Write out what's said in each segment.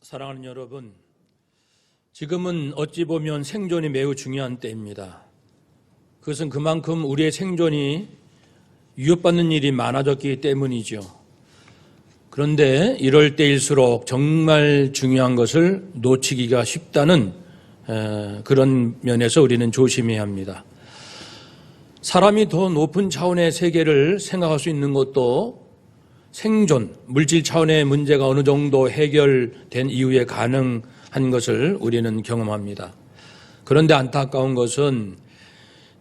사랑하는 여러분, 지금은 어찌 보면 생존이 매우 중요한 때입니다. 그것은 그만큼 우리의 생존이 위협받는 일이 많아졌기 때문이죠. 그런데 이럴 때일수록 정말 중요한 것을 놓치기가 쉽다는 그런 면에서 우리는 조심해야 합니다. 사람이 더 높은 차원의 세계를 생각할 수 있는 것도 생존, 물질 차원의 문제가 어느 정도 해결된 이후에 가능한 것을 우리는 경험합니다. 그런데 안타까운 것은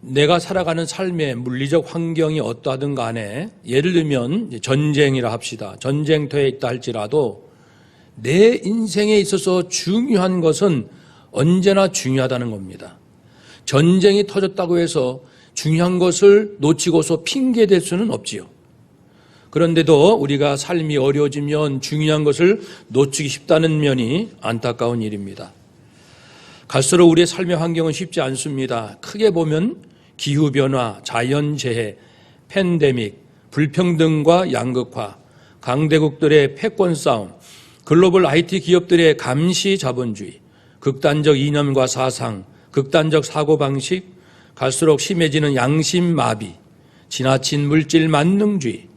내가 살아가는 삶의 물리적 환경이 어떠하든 간에 예를 들면 전쟁이라 합시다. 전쟁터에 있다 할지라도 내 인생에 있어서 중요한 것은 언제나 중요하다는 겁니다. 전쟁이 터졌다고 해서 중요한 것을 놓치고서 핑계댈 수는 없지요. 그런데도 우리가 삶이 어려워지면 중요한 것을 놓치기 쉽다는 면이 안타까운 일입니다. 갈수록 우리의 삶의 환경은 쉽지 않습니다. 크게 보면 기후변화, 자연재해, 팬데믹, 불평등과 양극화, 강대국들의 패권 싸움, 글로벌 IT 기업들의 감시 자본주의, 극단적 이념과 사상, 극단적 사고방식, 갈수록 심해지는 양심마비, 지나친 물질 만능주의,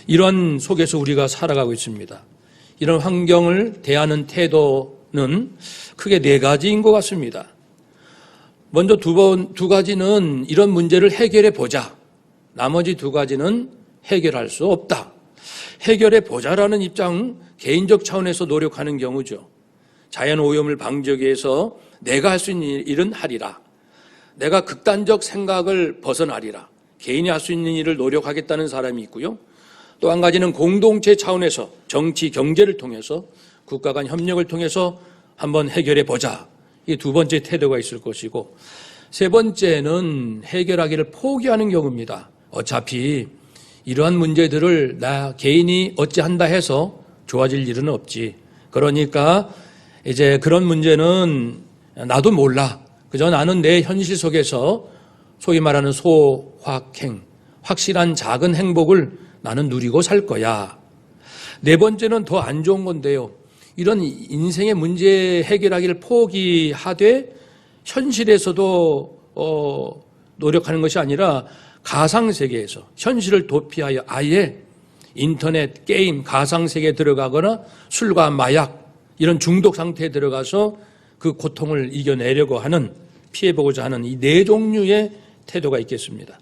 이런 속에서 우리가 살아가고 있습니다. 이런 환경을 대하는 태도는 크게 네 가지인 것 같습니다. 먼저 두 가지는 이런 문제를 해결해 보자. 나머지 두 가지는 해결할 수 없다. 해결해 보자라는 입장, 개인적 차원에서 노력하는 경우죠. 자연 오염을 방지하기 위해서 내가 할 수 있는 일은 하리라. 내가 극단적 생각을 벗어나리라. 개인이 할 수 있는 일을 노력하겠다는 사람이 있고요. 또 한 가지는 공동체 차원에서 정치, 경제를 통해서 국가 간 협력을 통해서 한번 해결해 보자. 이 두 번째 태도가 있을 것이고, 세 번째는 해결하기를 포기하는 경우입니다. 어차피 이러한 문제들을 나 개인이 어찌한다 해서 좋아질 일은 없지. 그러니까 이제 그런 문제는 나도 몰라. 그저 나는 내 현실 속에서 소위 말하는 소확행, 확실한 작은 행복을 나는 누리고 살 거야. 네 번째는 더 안 좋은 건데요. 이런 인생의 문제 해결하기를 포기하되 현실에서도 노력하는 것이 아니라 가상세계에서 현실을 도피하여 아예 인터넷, 게임, 가상세계에 들어가거나 술과 마약 이런 중독 상태에 들어가서 그 고통을 이겨내려고 하는, 피해보고자 하는 이 네 종류의 태도가 있겠습니다.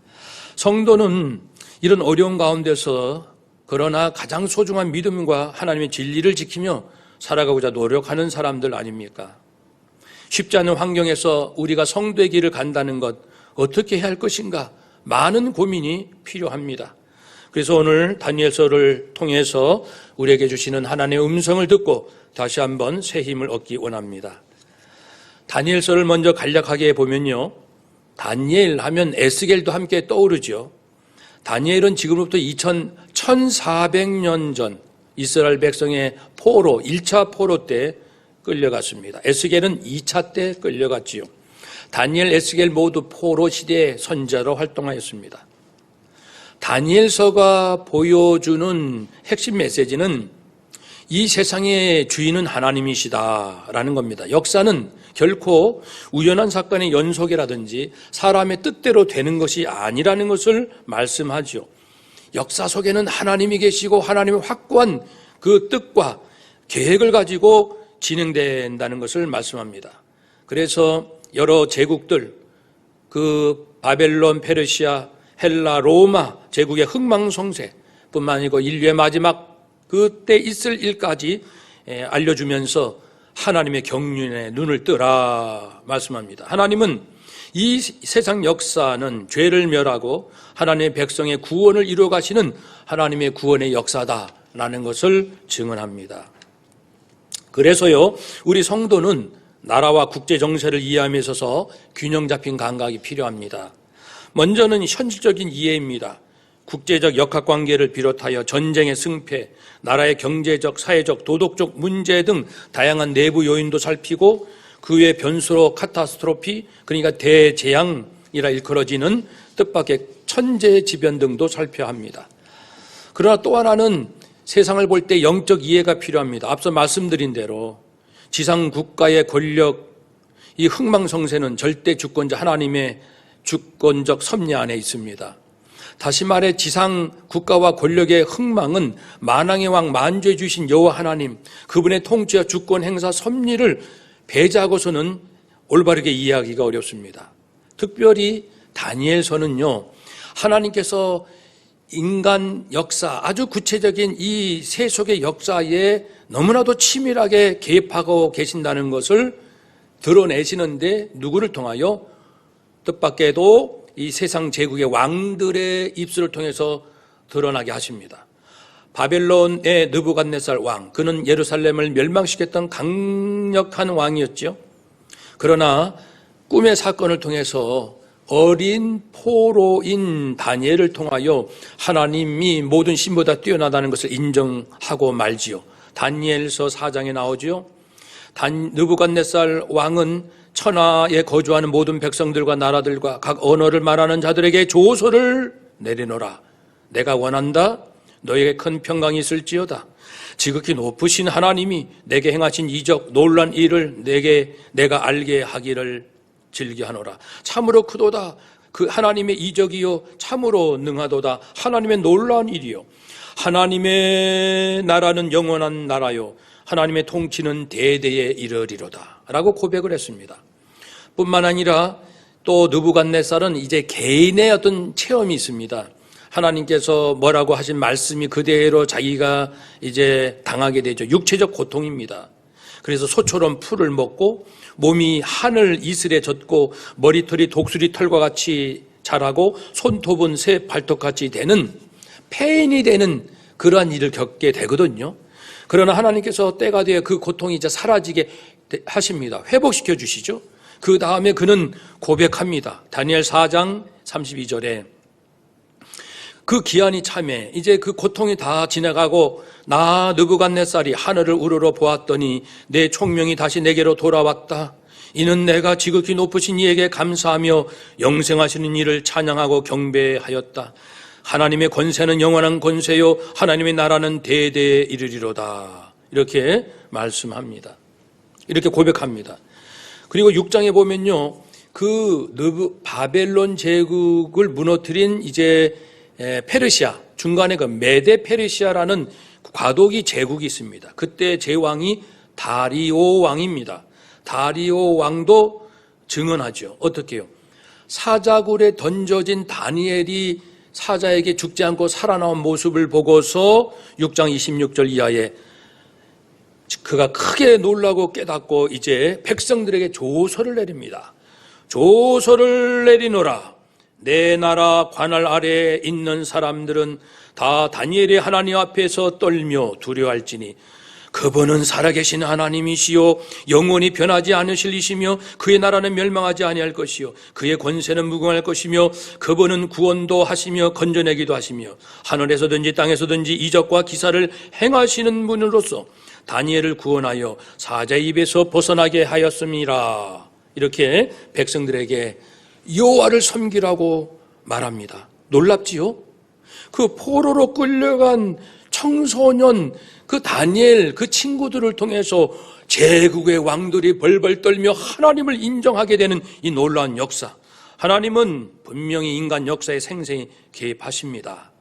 성도는 이런 어려운 가운데서 그러나 가장 소중한 믿음과 하나님의 진리를 지키며 살아가고자 노력하는 사람들 아닙니까? 쉽지 않은 환경에서 우리가 성도의 길을 간다는 것, 어떻게 해야 할 것인가? 많은 고민이 필요합니다. 그래서 오늘 다니엘서를 통해서 우리에게 주시는 하나님의 음성을 듣고 다시 한번 새 힘을 얻기 원합니다. 다니엘서를 먼저 간략하게 보면요, 다니엘 하면 에스겔도 함께 떠오르죠. 다니엘은 지금부터 1400년 전 이스라엘 백성의 포로, 1차 포로 때 끌려갔습니다. 에스겔은 2차 때 끌려갔지요. 다니엘, 에스겔 모두 포로 시대의 선자로 활동하였습니다. 다니엘서가 보여주는 핵심 메시지는 이 세상의 주인은 하나님이시다라는 겁니다. 역사는 결코 우연한 사건의 연속이라든지 사람의 뜻대로 되는 것이 아니라는 것을 말씀하죠. 역사 속에는 하나님이 계시고 하나님의 확고한 그 뜻과 계획을 가지고 진행된다는 것을 말씀합니다. 그래서 여러 제국들, 그 바벨론, 페르시아, 헬라, 로마 제국의 흥망성쇠뿐만 아니고 인류의 마지막 그때 있을 일까지 알려주면서 하나님의 경륜에 눈을 뜨라 말씀합니다. 하나님은 이 세상 역사는 죄를 멸하고 하나님의 백성의 구원을 이루어 가시는 하나님의 구원의 역사다라는 것을 증언합니다. 그래서요, 우리 성도는 나라와 국제 정세를 이해함에 있어서 균형 잡힌 감각이 필요합니다. 먼저는 현실적인 이해입니다. 국제적 역학관계를 비롯하여 전쟁의 승패, 나라의 경제적, 사회적, 도덕적 문제 등 다양한 내부 요인도 살피고 그 외 변수로 카타스트로피, 그러니까 대재앙이라 일컬어지는 뜻밖의 천재지변 등도 살펴야 합니다. 그러나 또 하나는 세상을 볼 때 영적 이해가 필요합니다. 앞서 말씀드린 대로 지상 국가의 권력, 이 흥망성쇠는 절대 주권자 하나님의 주권적 섭리 안에 있습니다. 다시 말해 지상 국가와 권력의 흥망은 만왕의 왕 만주해 주신 여호와 하나님, 그분의 통치와 주권 행사 섭리를 배제하고서는 올바르게 이해하기가 어렵습니다. 특별히 다니엘서는요, 하나님께서 인간 역사, 아주 구체적인 이 세속의 역사에 너무나도 치밀하게 개입하고 계신다는 것을 드러내시는데 누구를 통하여? 뜻밖에도 이 세상 제국의 왕들의 입술을 통해서 드러나게 하십니다. 바벨론의 느부갓네살 왕, 그는 예루살렘을 멸망시켰던 강력한 왕이었죠. 그러나 꿈의 사건을 통해서 어린 포로인 다니엘을 통하여 하나님이 모든 신보다 뛰어나다는 것을 인정하고 말지요. 다니엘서 4장에 나오지요. 느부갓네살 왕은 천하에 거주하는 모든 백성들과 나라들과 각 언어를 말하는 자들에게 조서를 내리노라. 내가 원한다. 너에게 큰 평강이 있을지어다. 지극히 높으신 하나님이 내게 행하신 이적 놀란 일을 내가 알게 하기를 즐겨하노라. 참으로 크도다. 그 하나님의 이적이요 참으로 능하도다. 하나님의 놀라운 일이요. 하나님의 나라는 영원한 나라요. 하나님의 통치는 대대에 이르리로다. 라고 고백을 했습니다. 뿐만 아니라 또 느부갓네살은 이제 개인의 어떤 체험이 있습니다. 하나님께서 뭐라고 하신 말씀이 그대로 자기가 이제 당하게 되죠. 육체적 고통입니다. 그래서 소처럼 풀을 먹고 몸이 하늘 이슬에 젖고 머리털이 독수리 털과 같이 자라고 손톱은 새 발톱같이 되는 폐인이 되는 그러한 일을 겪게 되거든요. 그러나 하나님께서 때가 되어 그 고통이 이제 사라지게 하십니다. 회복시켜 주시죠. 그 다음에 그는 고백합니다. 다니엘 4장 32절에 그 기한이 참에 이제 그 고통이 다 지나가고 나 느부갓네살이 하늘을 우러러 보았더니 내 총명이 다시 내게로 돌아왔다. 이는 내가 지극히 높으신 이에게 감사하며 영생하시는 이를 찬양하고 경배하였다. 하나님의 권세는 영원한 권세요 하나님의 나라는 대대에 이르리로다. 이렇게 말씀합니다. 이렇게 고백합니다. 그리고 6장에 보면요, 그 바벨론 제국을 무너뜨린 이제 페르시아, 중간에 그 메데 페르시아라는 과도기 제국이 있습니다. 그때 제왕이 다리오 왕입니다. 다리오 왕도 증언하죠. 어떻게 해요? 사자굴에 던져진 다니엘이 사자에게 죽지 않고 살아나온 모습을 보고서 6장 26절 이하에 그가 크게 놀라고 깨닫고 이제 백성들에게 조서를 내립니다. 조서를 내리노라. 내 나라 관할 아래에 있는 사람들은 다 다니엘의 하나님 앞에서 떨며 두려워할지니 그분은 살아계신 하나님이시요 영원히 변하지 않으실 이시며 그의 나라는 멸망하지 아니할 것이요 그의 권세는 무궁할 것이며 그분은 구원도 하시며 건져내기도 하시며 하늘에서든지 땅에서든지 이적과 기사를 행하시는 분으로서 다니엘을 구원하여 사자의 입에서 벗어나게 하였음이라. 이렇게 백성들에게 여호와를 섬기라고 말합니다. 놀랍지요? 그 포로로 끌려간 청소년 그 다니엘 그 친구들을 통해서 제국의 왕들이 벌벌 떨며 하나님을 인정하게 되는 이 놀라운 역사. 하나님은 분명히 인간 역사에 생생히 개입하십니다.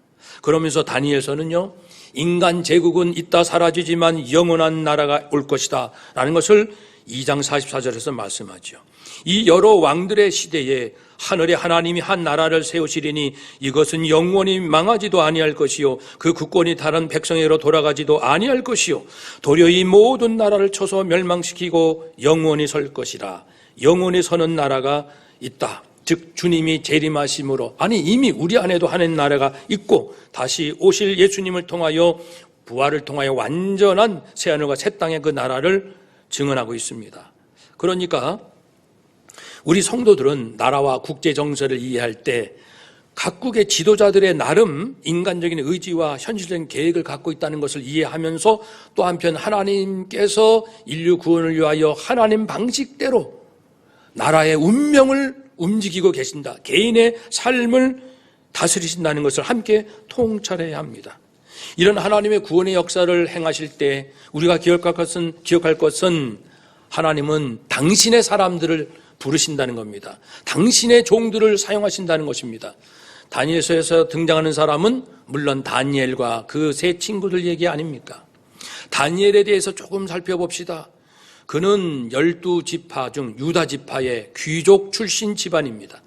그러면서 다니엘서는요, 인간 제국은 있다 사라지지만 영원한 나라가 올 것이다 라는 것을 2장 44절에서 말씀하죠. 이 여러 왕들의 시대에 하늘에 하나님이 한 나라를 세우시리니 이것은 영원히 망하지도 아니할 것이요 그 국권이 다른 백성에게로 돌아가지도 아니할 것이요 도리어 이 모든 나라를 쳐서 멸망시키고 영원히 설 것이라. 영원히 서는 나라가 있다. 즉 주님이 재림하심으로, 아니 이미 우리 안에도 하는 나라가 있고 다시 오실 예수님을 통하여 부활을 통하여 완전한 새하늘과 새 땅의 그 나라를 증언하고 있습니다. 그러니까 우리 성도들은 나라와 국제 정세를 이해할 때 각국의 지도자들의 나름 인간적인 의지와 현실적인 계획을 갖고 있다는 것을 이해하면서 또 한편 하나님께서 인류 구원을 위하여 하나님 방식대로 나라의 운명을 움직이고 계신다. 개인의 삶을 다스리신다는 것을 함께 통찰해야 합니다. 이런 하나님의 구원의 역사를 행하실 때 우리가 기억할 것은 하나님은 당신의 사람들을 부르신다는 겁니다. 당신의 종들을 사용하신다는 것입니다. 다니엘서에서 등장하는 사람은 물론 다니엘과 그 세 친구들 얘기 아닙니까? 다니엘에 대해서 조금 살펴봅시다. 그는 12지파 중 유다 지파의 귀족 출신 집안입니다.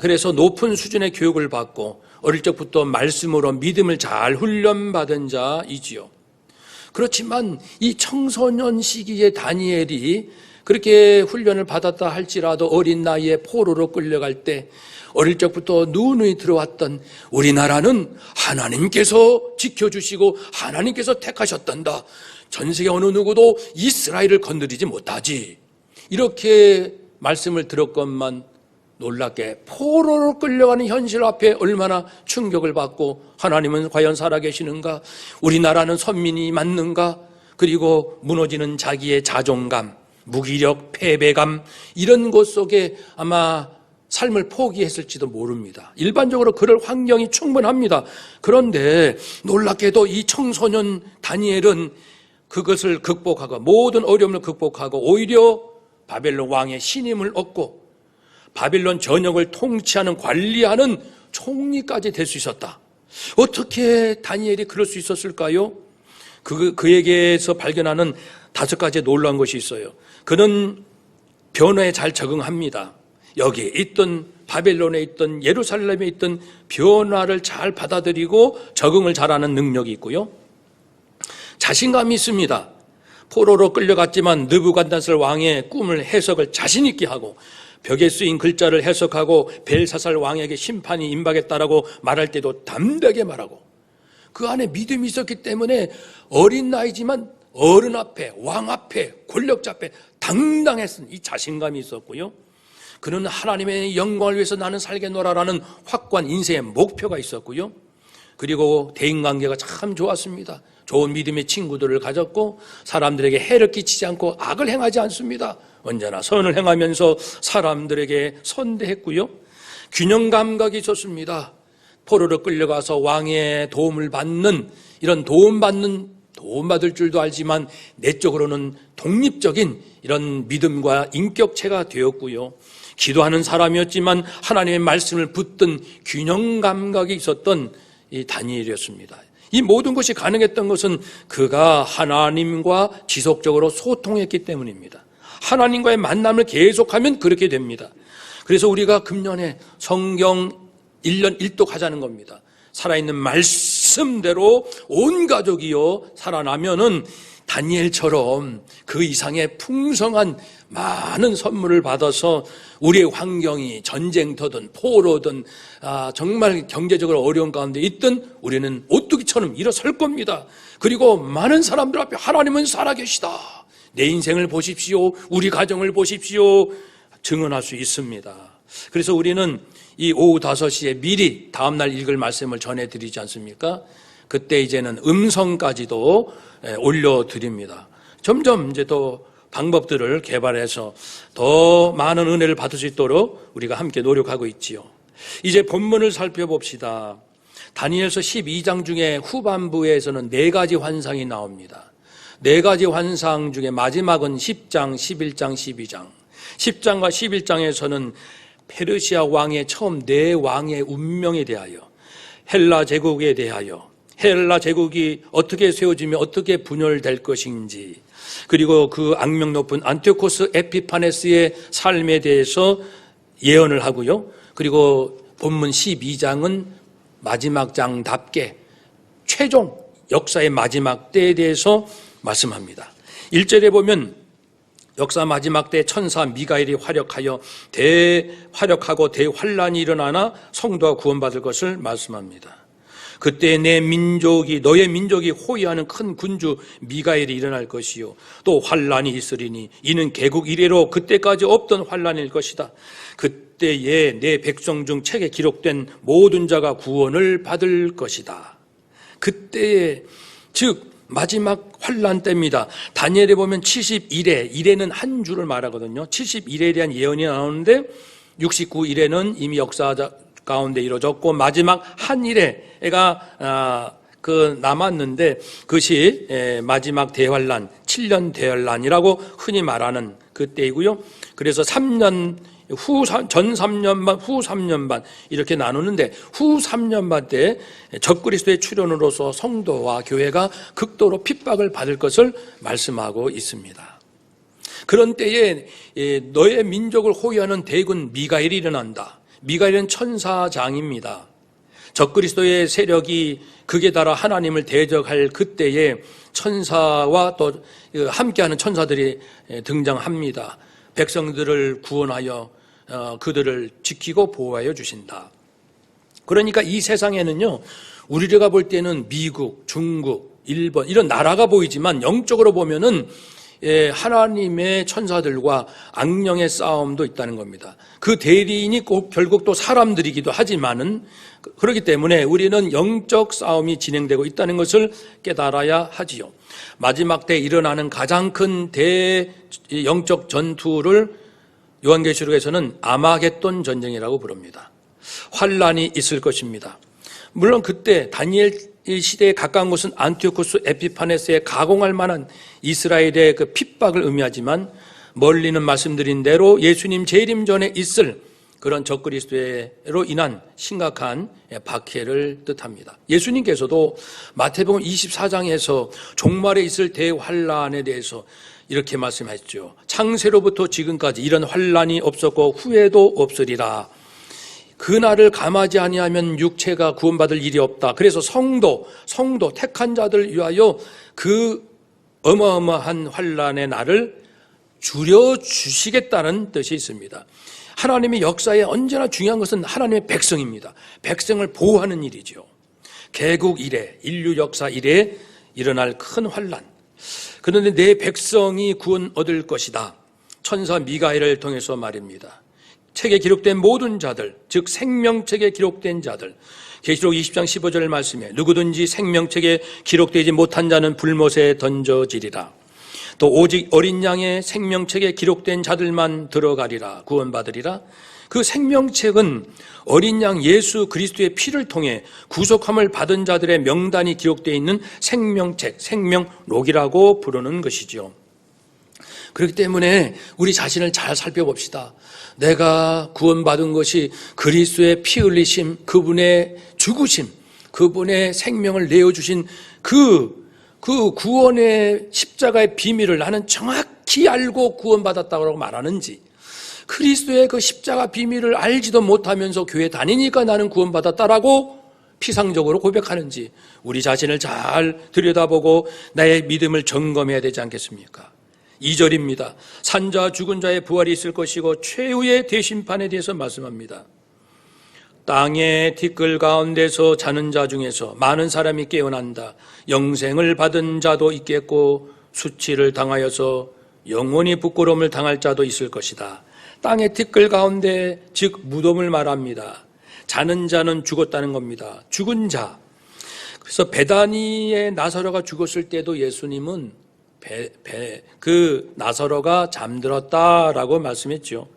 그래서 높은 수준의 교육을 받고 어릴 적부터 말씀으로 믿음을 잘 훈련받은 자이지요. 그렇지만 이 청소년 시기의 다니엘이 그렇게 훈련을 받았다 할지라도 어린 나이에 포로로 끌려갈 때 어릴 적부터 누누이 들어왔던 우리나라는 하나님께서 지켜주시고 하나님께서 택하셨단다. 전 세계 어느 누구도 이스라엘을 건드리지 못하지. 이렇게 말씀을 들었건만 놀랍게 포로로 끌려가는 현실 앞에 얼마나 충격을 받고 하나님은 과연 살아계시는가? 우리나라는 선민이 맞는가? 그리고 무너지는 자기의 자존감, 무기력, 패배감 이런 것 속에 아마 삶을 포기했을지도 모릅니다. 일반적으로 그럴 환경이 충분합니다. 그런데 놀랍게도 이 청소년 다니엘은 그것을 극복하고 모든 어려움을 극복하고 오히려 바벨론 왕의 신임을 얻고 바빌론 전역을 통치하는 관리하는 총리까지 될 수 있었다. 어떻게 다니엘이 그럴 수 있었을까요? 그에게서 발견하는 5가지 놀라운 것이 있어요. 그는 변화에 잘 적응합니다. 여기에 있던 바벨론에 있던 예루살렘에 있던 변화를 잘 받아들이고 적응을 잘하는 능력이 있고요. 자신감이 있습니다. 포로로 끌려갔지만 느부갓네살 왕의 꿈을 해석을 자신 있게 하고 벽에 쓰인 글자를 해석하고 벨사살 왕에게 심판이 임박했다라고 말할 때도 담대하게 말하고 그 안에 믿음이 있었기 때문에 어린 나이지만 어른 앞에 왕 앞에 권력자 앞에 당당했은 이 자신감이 있었고요. 그는 하나님의 영광을 위해서 나는 살겠노라라는 확고한 인생의 목표가 있었고요. 그리고 대인관계가 참 좋았습니다. 좋은 믿음의 친구들을 가졌고 사람들에게 해를 끼치지 않고 악을 행하지 않습니다. 언제나 선을 행하면서 사람들에게 선대했고요. 균형 감각이 있었습니다. 포로로 끌려가서 왕의 도움을 받는 이런 도움받을 줄도 알지만 내적으로는 독립적인 이런 믿음과 인격체가 되었고요. 기도하는 사람이었지만 하나님의 말씀을 붙든 균형 감각이 있었던 이 다니엘이었습니다. 이 모든 것이 가능했던 것은 그가 하나님과 지속적으로 소통했기 때문입니다. 하나님과의 만남을 계속하면 그렇게 됩니다. 그래서 우리가 금년에 성경 1년 1독 하자는 겁니다. 살아있는 말씀대로 온 가족이요 살아나면은 다니엘처럼 그 이상의 풍성한 많은 선물을 받아서 우리의 환경이 전쟁터든 포로든 정말 경제적으로 어려운 가운데 있든 우리는 오뚜기처럼 일어설 겁니다. 그리고 많은 사람들 앞에 하나님은 살아계시다. 내 인생을 보십시오. 우리 가정을 보십시오. 증언할 수 있습니다. 그래서 우리는 이 오후 5시에 미리 다음날 읽을 말씀을 전해드리지 않습니까? 그때 이제는 음성까지도 올려드립니다. 점점 이제 또 방법들을 개발해서 더 많은 은혜를 받을 수 있도록 우리가 함께 노력하고 있지요. 이제 본문을 살펴봅시다. 다니엘서 12장 중에 후반부에서는 4가지 환상이 나옵니다. 4가지 환상 중에 마지막은 10장, 11장, 12장. 10장과 11장에서는 페르시아 왕의 처음 4왕의 운명에 대하여, 헬라 제국에 대하여, 헬라 제국이 어떻게 세워지며 어떻게 분열될 것인지, 그리고 그 악명 높은 안티오코스 에피파네스의 삶에 대해서 예언을 하고요. 그리고 본문 12장은 마지막 장답게 최종 역사의 마지막 때에 대해서 말씀합니다. 1절에 보면 역사 마지막 때 천사 미가엘이 활약하고 대환란이 일어나나 성도가 구원받을 것을 말씀합니다. 그때 너의 민족이 호위하는 큰 군주 미가엘이 일어날 것이요 또 환란이 있으리니 이는 개국 이래로 그때까지 없던 환란일 것이다. 그때에 내 백성 중 책에 기록된 모든 자가 구원을 받을 것이다. 그때에 즉 마지막 환란 때입니다. 다니엘에 보면 71회, 일회는 한 주를 말하거든요. 71회에 대한 예언이 나오는데 69일에는 이미 역사 가운데 이루어졌고 마지막 한 일회가 남았는데 그것이 마지막 대환란, 7년 대환란이라고 흔히 말하는 그때이고요. 그래서 3년 전 3년 반, 후 3년 반 이렇게 나누는데 후 3년 반 때 적그리스도의 출현으로서 성도와 교회가 극도로 핍박을 받을 것을 말씀하고 있습니다. 그런 때에 너의 민족을 호위하는 대군 미가엘이 일어난다. 미가엘은 천사장입니다. 적그리스도의 세력이 극에 달아 하나님을 대적할 그때에 천사와 또 함께하는 천사들이 등장합니다. 백성들을 구원하여 그들을 지키고 보호하여 주신다. 그러니까 이 세상에는요, 우리가 볼 때는 미국, 중국, 일본 이런 나라가 보이지만 영적으로 보면은 하나님의 천사들과 악령의 싸움도 있다는 겁니다. 그 대리인이 꼭 결국 또 사람들이기도 하지만은 그렇기 때문에 우리는 영적 싸움이 진행되고 있다는 것을 깨달아야 하지요. 마지막 때 일어나는 가장 큰 영적 전투를 요한계시록에서는 아마겟돈 전쟁이라고 부릅니다. 환란이 있을 것입니다. 물론 그때 다니엘 시대에 가까운 곳은 안티오쿠스 에피파네스에 가공할 만한 이스라엘의 그 핍박을 의미하지만 멀리는 말씀드린 대로 예수님 재림 전에 있을 그런 적그리스도로 인한 심각한 박해를 뜻합니다. 예수님께서도 마태복음 24장에서 종말에 있을 대환란에 대해서 이렇게 말씀하셨죠. 창세로부터 지금까지 이런 환란이 없었고 후에도 없으리라. 그날을 감하지 아니하면 육체가 구원받을 일이 없다. 그래서 성도 택한 자들 위하여 그 어마어마한 환란의 날을 줄여주시겠다는 뜻이 있습니다. 하나님의 역사에 언제나 중요한 것은 하나님의 백성입니다. 백성을 보호하는 일이죠. 개국 이래, 인류 역사 이래 일어날 큰 환란. 그런데 내 백성이 구원 얻을 것이다. 천사 미가엘을 통해서 말입니다. 책에 기록된 모든 자들, 즉 생명책에 기록된 자들, 계시록 20장 15절 말씀에 누구든지 생명책에 기록되지 못한 자는 불못에 던져지리라. 또 오직 어린 양의 생명책에 기록된 자들만 들어가리라, 구원받으리라. 그 생명책은 어린 양 예수 그리스도의 피를 통해 구속함을 받은 자들의 명단이 기록되어 있는 생명책, 생명록이라고 부르는 것이죠. 그렇기 때문에 우리 자신을 잘 살펴봅시다. 내가 구원받은 것이 그리스도의 피 흘리심, 그분의 죽으심, 그분의 생명을 내어주신 그 구원의 십자가의 비밀을 나는 정확히 알고 구원받았다고 말하는지, 그리스도의 그 십자가 비밀을 알지도 못하면서 교회 다니니까 나는 구원받았다라고 피상적으로 고백하는지 우리 자신을 잘 들여다보고 나의 믿음을 점검해야 되지 않겠습니까? 2절입니다. 산자 죽은 자의 부활이 있을 것이고 최후의 대심판에 대해서 말씀합니다. 땅의 티끌 가운데서 자는 자 중에서 많은 사람이 깨어난다. 영생을 받은 자도 있겠고 수치를 당하여서 영원히 부끄러움을 당할 자도 있을 것이다. 땅의 티끌 가운데, 즉 무덤을 말합니다. 자는 자는 죽었다는 겁니다. 죽은 자. 그래서 베다니의 나사로가 죽었을 때도 예수님은 그 나사로가 잠들었다라고 말씀했죠.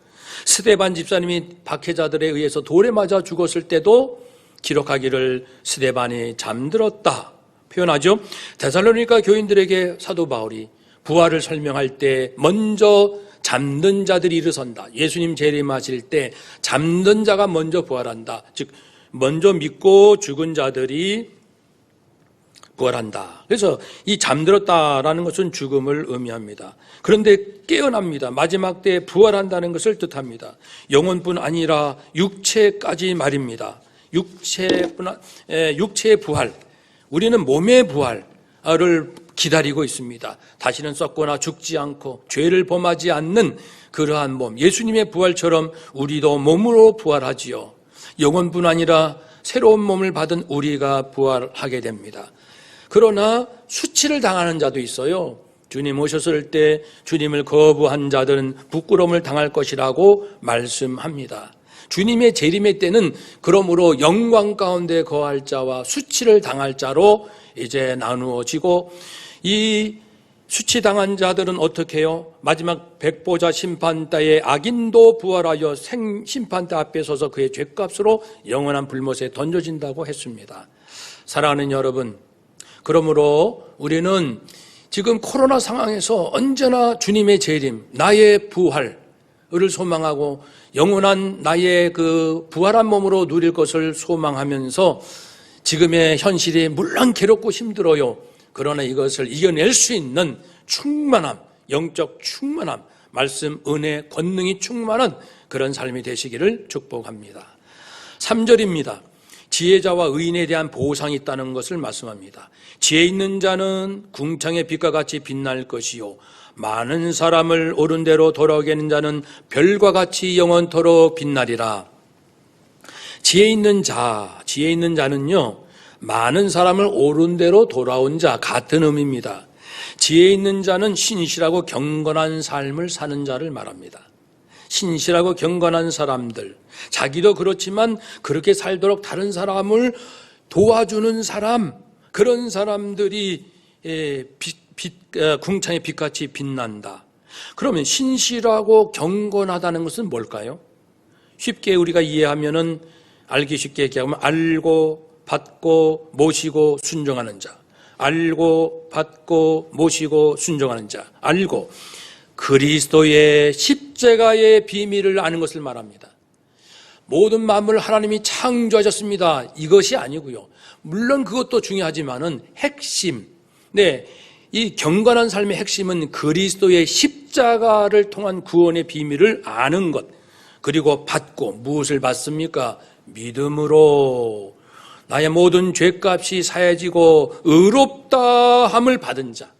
스데반 집사님이 박해자들에 의해서 돌에 맞아 죽었을 때도 기록하기를 스데반이 잠들었다 표현하죠. 데살로니가 교인들에게 사도 바울이 부활을 설명할 때 먼저 잠든 자들이 일어선다. 예수님 재림하실 때 잠든 자가 먼저 부활한다. 즉 먼저 믿고 죽은 자들이 부활한다. 그래서 이 잠들었다라는 것은 죽음을 의미합니다. 그런데 깨어납니다. 마지막 때 부활한다는 것을 뜻합니다. 영혼뿐 아니라 육체까지 말입니다. 육체의 부활. 우리는 몸의 부활을 기다리고 있습니다. 다시는 썩거나 죽지 않고 죄를 범하지 않는 그러한 몸, 예수님의 부활처럼 우리도 몸으로 부활하지요. 영혼뿐 아니라 새로운 몸을 받은 우리가 부활하게 됩니다. 그러나 수치를 당하는 자도 있어요. 주님 오셨을 때 주님을 거부한 자들은 부끄러움을 당할 것이라고 말씀합니다. 주님의 재림의 때는 그러므로 영광 가운데 거할 자와 수치를 당할 자로 이제 나누어지고, 이 수치당한 자들은 어떻게 해요? 마지막 백보자 심판대에 악인도 부활하여 심판대 앞에 서서 그의 죗값으로 영원한 불못에 던져진다고 했습니다. 사랑하는 여러분, 그러므로 우리는 지금 코로나 상황에서 언제나 주님의 재림, 나의 부활을 소망하고 영원한 나의 그 부활한 몸으로 누릴 것을 소망하면서 지금의 현실이 물론 괴롭고 힘들어요. 그러나 이것을 이겨낼 수 있는 충만함, 영적 충만함, 말씀, 은혜, 권능이 충만한 그런 삶이 되시기를 축복합니다. 3절입니다. 지혜자와 의인에 대한 보상이 있다는 것을 말씀합니다. 지혜 있는 자는 궁창의 빛과 같이 빛날 것이요 많은 사람을 옳은 대로 돌아오게 하는 자는 별과 같이 영원토록 빛나리라. 지혜 있는 자는요 많은 사람을 옳은 대로 돌아온 자 같은 의미입니다. 지혜 있는 자는 신실하고 경건한 삶을 사는 자를 말합니다. 신실하고 경건한 사람들, 자기도 그렇지만 그렇게 살도록 다른 사람을 도와주는 사람, 그런 사람들이 궁창의 빛같이 빛난다. 그러면 신실하고 경건하다는 것은 뭘까요? 쉽게 우리가 이해하면은 알기 쉽게 얘기하면 알고 받고 모시고 순종하는 자, 알고 받고 모시고 순종하는 자, 알고 그리스도의 십자가의 비밀을 아는 것을 말합니다. 모든 만물을 하나님이 창조하셨습니다. 이것이 아니고요. 물론 그것도 중요하지만은 핵심, 이 경건한 삶의 핵심은 그리스도의 십자가를 통한 구원의 비밀을 아는 것, 그리고 받고 무엇을 받습니까? 믿음으로 나의 모든 죄값이 사해지고 의롭다함을 받은 자,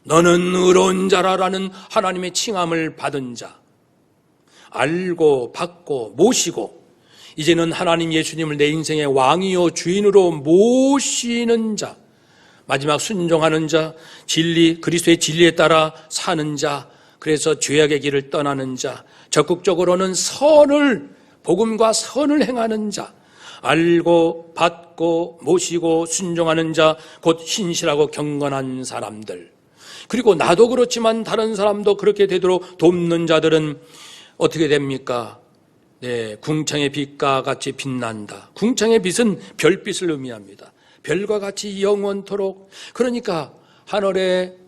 너는 의로운 자라라는 하나님의 칭함을 받은 자, 알고 받고 모시고 이제는 하나님 예수님을 내 인생의 왕이요 주인으로 모시는 자, 마지막 순종하는 자, 진리, 그리스도의 진리에 따라 사는 자, 그래서 죄악의 길을 떠나는 자, 적극적으로는 복음과 선을 행하는 자, 알고 받고 모시고 순종하는 자, 곧 신실하고 경건한 사람들, 그리고 나도 그렇지만 다른 사람도 그렇게 되도록 돕는 자들은 어떻게 됩니까? 궁창의 빛과 같이 빛난다. 궁창의 빛은 별빛을 의미합니다. 별과 같이 영원토록. 그러니까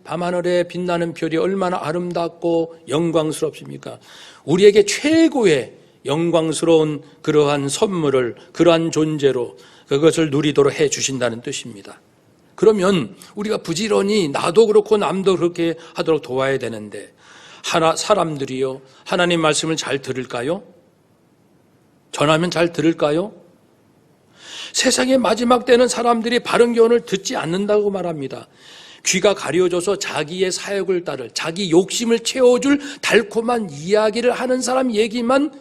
밤하늘에 빛나는 별이 얼마나 아름답고 영광스럽습니까? 우리에게 최고의 영광스러운 그러한 선물을, 그러한 존재로 그것을 누리도록 해 주신다는 뜻입니다. 그러면 우리가 부지런히 나도 그렇고 남도 그렇게 하도록 도와야 되는데, 사람들이요 하나님 말씀을 잘 들을까요? 전하면 잘 들을까요? 세상의 마지막 때는 사람들이 바른 교훈을 듣지 않는다고 말합니다. 귀가 가려져서 자기의 사역을 따를, 자기 욕심을 채워줄 달콤한 이야기를 하는 사람 얘기만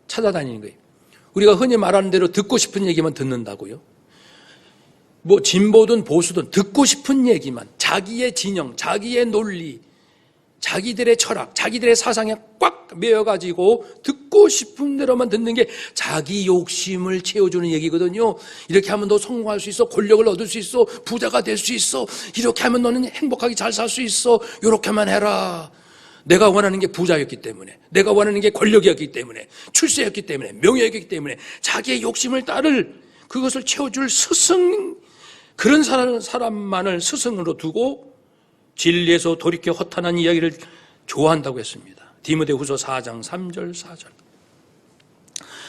찾아다니는 거예요. 우리가 흔히 말하는 대로 듣고 싶은 얘기만 듣는다고요. 진보든 보수든 듣고 싶은 얘기만, 자기의 진영, 자기의 논리, 자기들의 철학, 자기들의 사상에 꽉 매여가지고 듣고 싶은 대로만 듣는 게 자기 욕심을 채워주는 얘기거든요. 이렇게 하면 너 성공할 수 있어, 권력을 얻을 수 있어, 부자가 될 수 있어, 이렇게 하면 너는 행복하게 잘 살 수 있어, 이렇게만 해라. 내가 원하는 게 부자였기 때문에, 내가 원하는 게 권력이었기 때문에, 출세였기 때문에, 명예였기 때문에 자기의 욕심을 따를 그것을 채워줄 스승, 그런 사람만을 스승으로 두고 진리에서 돌이켜 허탄한 이야기를 좋아한다고 했습니다. 디모데후서 4장 3절 4절.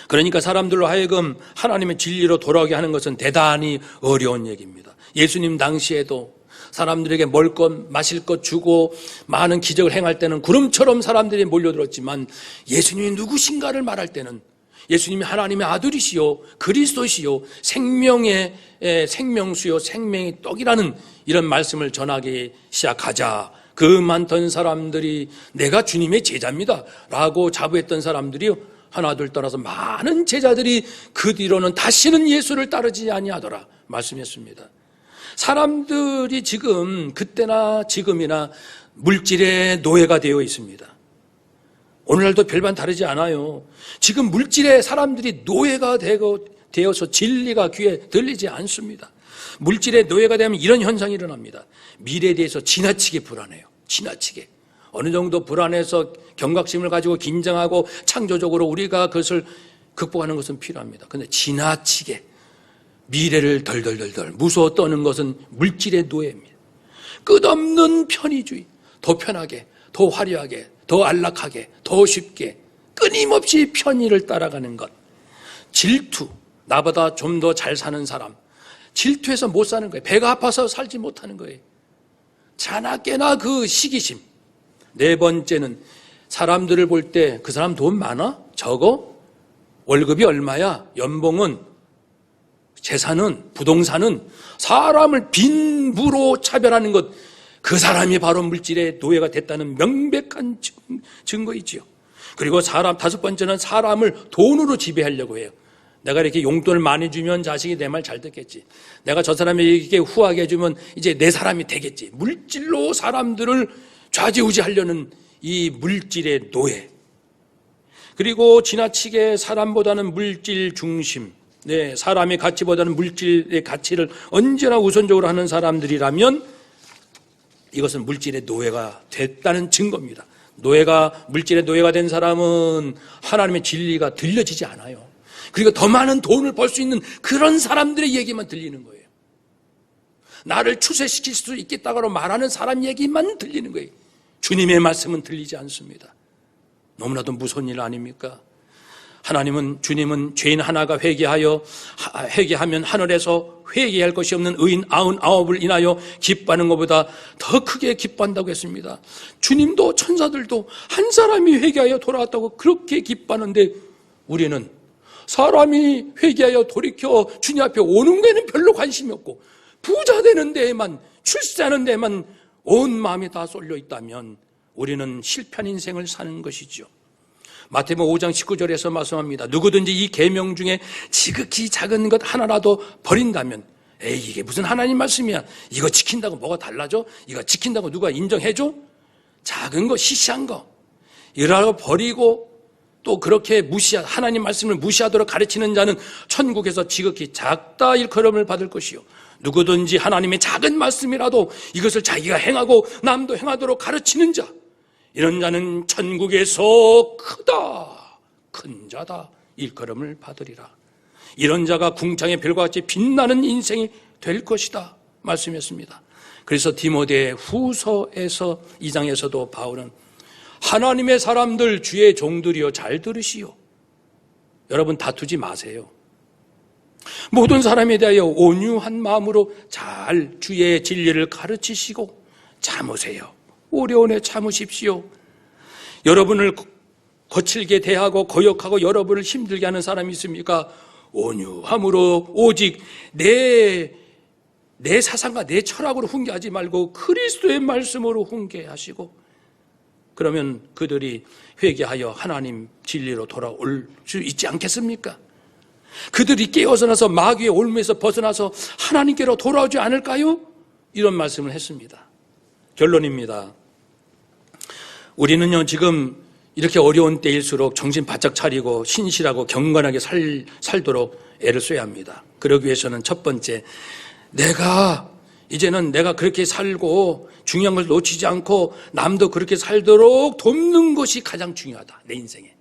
그러니까 사람들로 하여금 하나님의 진리로 돌아오게 하는 것은 대단히 어려운 얘기입니다. 예수님 당시에도 사람들에게 먹을 것 마실 것 주고 많은 기적을 행할 때는 구름처럼 사람들이 몰려들었지만, 예수님이 누구신가를 말할 때는 예수님이 하나님의 아들이시요 그리스도시요 생명의 생명수요 생명의 떡이라는 이런 말씀을 전하기 시작하자 그 많던 사람들이 내가 주님의 제자입니다 라고 자부했던 사람들이 하나 둘 떠나서 많은 제자들이 그 뒤로는 다시는 예수를 따르지 아니하더라 말씀했습니다. 사람들이 지금 그때나 지금이나 물질의 노예가 되어 있습니다. 오늘날도 별반 다르지 않아요. 지금 물질의 사람들이 노예가 되어서 진리가 귀에 들리지 않습니다. 물질의 노예가 되면 이런 현상이 일어납니다. 미래에 대해서 지나치게 불안해요. 지나치게. 어느 정도 불안해서 경각심을 가지고 긴장하고 창조적으로 우리가 그것을 극복하는 것은 필요합니다. 그런데 지나치게 미래를 덜덜덜덜 무서워 떠는 것은 물질의 노예입니다. 끝없는 편의주의, 더 편하게, 더 화려하게, 더 안락하게, 더 쉽게 끊임없이 편의를 따라가는 것. 질투, 나보다 좀 더 잘 사는 사람, 질투해서 못 사는 거예요. 배가 아파서 살지 못하는 거예요. 자나깨나 그 시기심. 네 번째는 사람들을 볼 때 그 사람 돈 많아? 적어? 월급이 얼마야? 연봉은? 재산은? 부동산은? 사람을 빈부로 차별하는 것, 그 사람이 바로 물질의 노예가 됐다는 명백한 증거이지요. 그리고 다섯 번째는 사람을 돈으로 지배하려고 해요. 내가 이렇게 용돈을 많이 주면 자식이 내 말 잘 듣겠지. 내가 저 사람에게 후하게 해주면 이제 내 사람이 되겠지. 물질로 사람들을 좌지우지하려는 이 물질의 노예. 그리고 지나치게 사람보다는 물질 중심, 사람의 가치보다는 물질의 가치를 언제나 우선적으로 하는 사람들이라면 이것은 물질의 노예가 됐다는 증거입니다. 물질의 노예가 된 사람은 하나님의 진리가 들려지지 않아요. 그리고 더 많은 돈을 벌 수 있는 그런 사람들의 얘기만 들리는 거예요. 나를 추세시킬 수 있겠다고 말하는 사람 얘기만 들리는 거예요. 주님의 말씀은 들리지 않습니다. 너무나도 무서운 일 아닙니까? 주님은 죄인 하나가 회개하면 하늘에서 회개할 것이 없는 의인 99을 인하여 기뻐하는 것보다 더 크게 기뻐한다고 했습니다. 주님도 천사들도 한 사람이 회개하여 돌아왔다고 그렇게 기뻐하는데 우리는 사람이 회개하여 돌이켜 주님 앞에 오는 데는 별로 관심이 없고 부자 되는 데에만, 출세하는 데에만 온 마음이 다 쏠려 있다면 우리는 실패한 인생을 사는 것이죠. 마태복음 5장 19절에서 말씀합니다. 누구든지 이 계명 중에 지극히 작은 것 하나라도 버린다면, 이게 무슨 하나님 말씀이야. 이거 지킨다고 뭐가 달라져? 이거 지킨다고 누가 인정해줘? 작은 거, 시시한 거 이라고 버리고 또 그렇게 하나님 말씀을 무시하도록 가르치는 자는 천국에서 지극히 작다 일컬음을 받을 것이요, 누구든지 하나님의 작은 말씀이라도 이것을 자기가 행하고 남도 행하도록 가르치는 자, 이런 자는 천국에서 큰 자다 일컬음을 받으리라. 이런 자가 궁창의 별과 같이 빛나는 인생이 될 것이다 말씀했습니다. 그래서 디모데 후서에서 2장에서도 바울은 하나님의 사람들 주의 종들이여 잘 들으시오. 여러분 다투지 마세요. 모든 사람에 대하여 온유한 마음으로 잘 주의 진리를 가르치시고 참으세요. 오래오래 참으십시오. 여러분을 거칠게 대하고 거역하고 여러분을 힘들게 하는 사람이 있습니까? 온유함으로 오직 내 사상과 내 철학으로 훈계하지 말고 그리스도의 말씀으로 훈계하시고, 그러면 그들이 회개하여 하나님 진리로 돌아올 수 있지 않겠습니까? 그들이 깨어서 나서 마귀의 올무에서 벗어나서 하나님께로 돌아오지 않을까요? 이런 말씀을 했습니다. 결론입니다. 우리는요, 지금 이렇게 어려운 때일수록 정신 바짝 차리고 신실하고 경건하게 살도록 애를 써야 합니다. 그러기 위해서는 첫 번째, 이제는 내가 그렇게 살고 중요한 걸 놓치지 않고 남도 그렇게 살도록 돕는 것이 가장 중요하다. 내 인생에.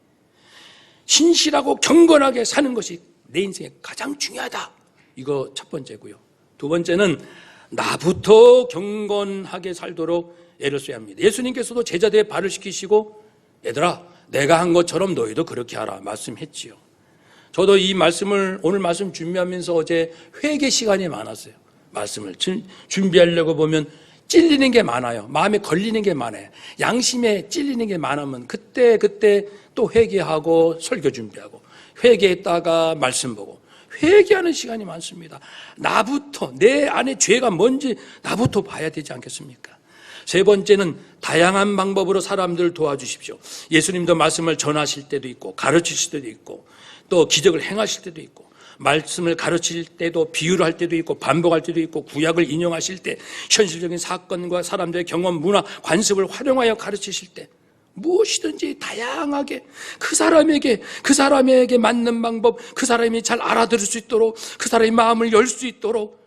신실하고 경건하게 사는 것이 내 인생에 가장 중요하다. 이거 첫 번째고요. 두 번째는 나부터 경건하게 살도록 애를 써야 합니다. 예수님께서도 제자들의 발을 씻기시고 얘들아 내가 한 것처럼 너희도 그렇게 하라 말씀했지요. 저도 오늘 말씀 준비하면서 어제 회개 시간이 많았어요. 말씀을 준비하려고 보면 찔리는 게 많아요. 마음에 걸리는 게 많아요. 양심에 찔리는 게 많으면 그때 또 회개하고 설교 준비하고 회개했다가 말씀 보고 회개하는 시간이 많습니다. 나부터, 내 안에 죄가 뭔지 나부터 봐야 되지 않겠습니까? 세 번째는 다양한 방법으로 사람들을 도와주십시오. 예수님도 말씀을 전하실 때도 있고 가르치실 때도 있고 또 기적을 행하실 때도 있고 말씀을 가르칠 때도 비유를 할 때도 있고 반복할 때도 있고 구약을 인용하실 때 현실적인 사건과 사람들의 경험, 문화, 관습을 활용하여 가르치실 때 무엇이든지 다양하게 그 사람에게 맞는 방법, 그 사람이 잘 알아들을 수 있도록, 그 사람의 마음을 열 수 있도록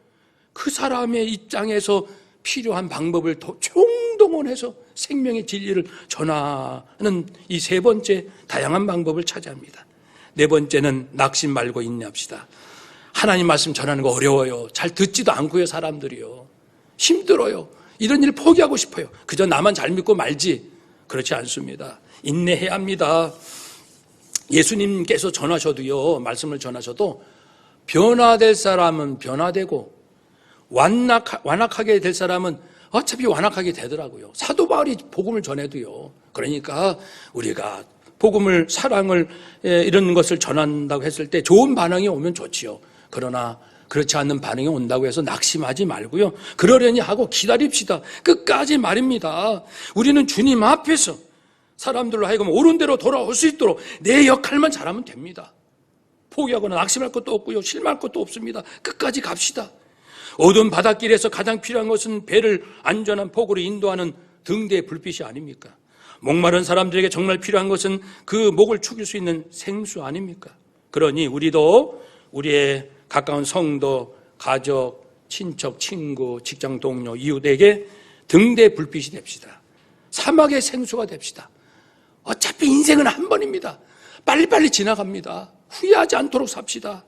그 사람의 입장에서 필요한 방법을 더 총동원해서 생명의 진리를 전하는 이 세 번째 다양한 방법을 차지합니다. 네 번째는 낙심 말고 인내합시다. 하나님 말씀 전하는 거 어려워요. 잘 듣지도 않고요, 사람들이요. 힘들어요. 이런 일 포기하고 싶어요. 그저 나만 잘 믿고 말지. 그렇지 않습니다. 인내해야 합니다. 예수님께서 전하셔도요, 말씀을 전하셔도 변화될 사람은 변화되고 완악하게 될 사람은 어차피 완악하게 되더라고요. 사도 바울이 복음을 전해도요. 그러니까 우리가 복음을, 사랑을, 이런 것을 전한다고 했을 때 좋은 반응이 오면 좋지요. 그러나 그렇지 않는 반응이 온다고 해서 낙심하지 말고요. 그러려니 하고 기다립시다. 끝까지 말입니다. 우리는 주님 앞에서 사람들로 하여금 옳은 대로 돌아올 수 있도록 내 역할만 잘하면 됩니다. 포기하거나 낙심할 것도 없고요. 실망할 것도 없습니다. 끝까지 갑시다. 어두운 바닷길에서 가장 필요한 것은 배를 안전한 폭으로 인도하는 등대의 불빛이 아닙니까? 목마른 사람들에게 정말 필요한 것은 그 목을 축일 수 있는 생수 아닙니까? 그러니 우리도 우리의 가까운 성도, 가족, 친척, 친구, 직장 동료, 이웃에게 등대의 불빛이 됩시다. 사막의 생수가 됩시다. 어차피 인생은 한 번입니다. 빨리빨리 지나갑니다. 후회하지 않도록 삽시다.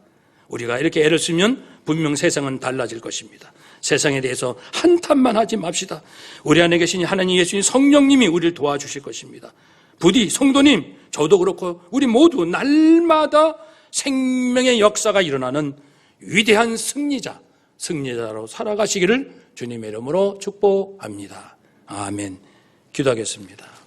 우리가 이렇게 애를 쓰면 분명 세상은 달라질 것입니다. 세상에 대해서 한탄만 하지 맙시다. 우리 안에 계신 하나님 예수님 성령님이 우리를 도와주실 것입니다. 부디 성도님, 저도 그렇고 우리 모두 날마다 생명의 역사가 일어나는 위대한 승리자로 살아가시기를 주님의 이름으로 축복합니다. 아멘. 기도하겠습니다.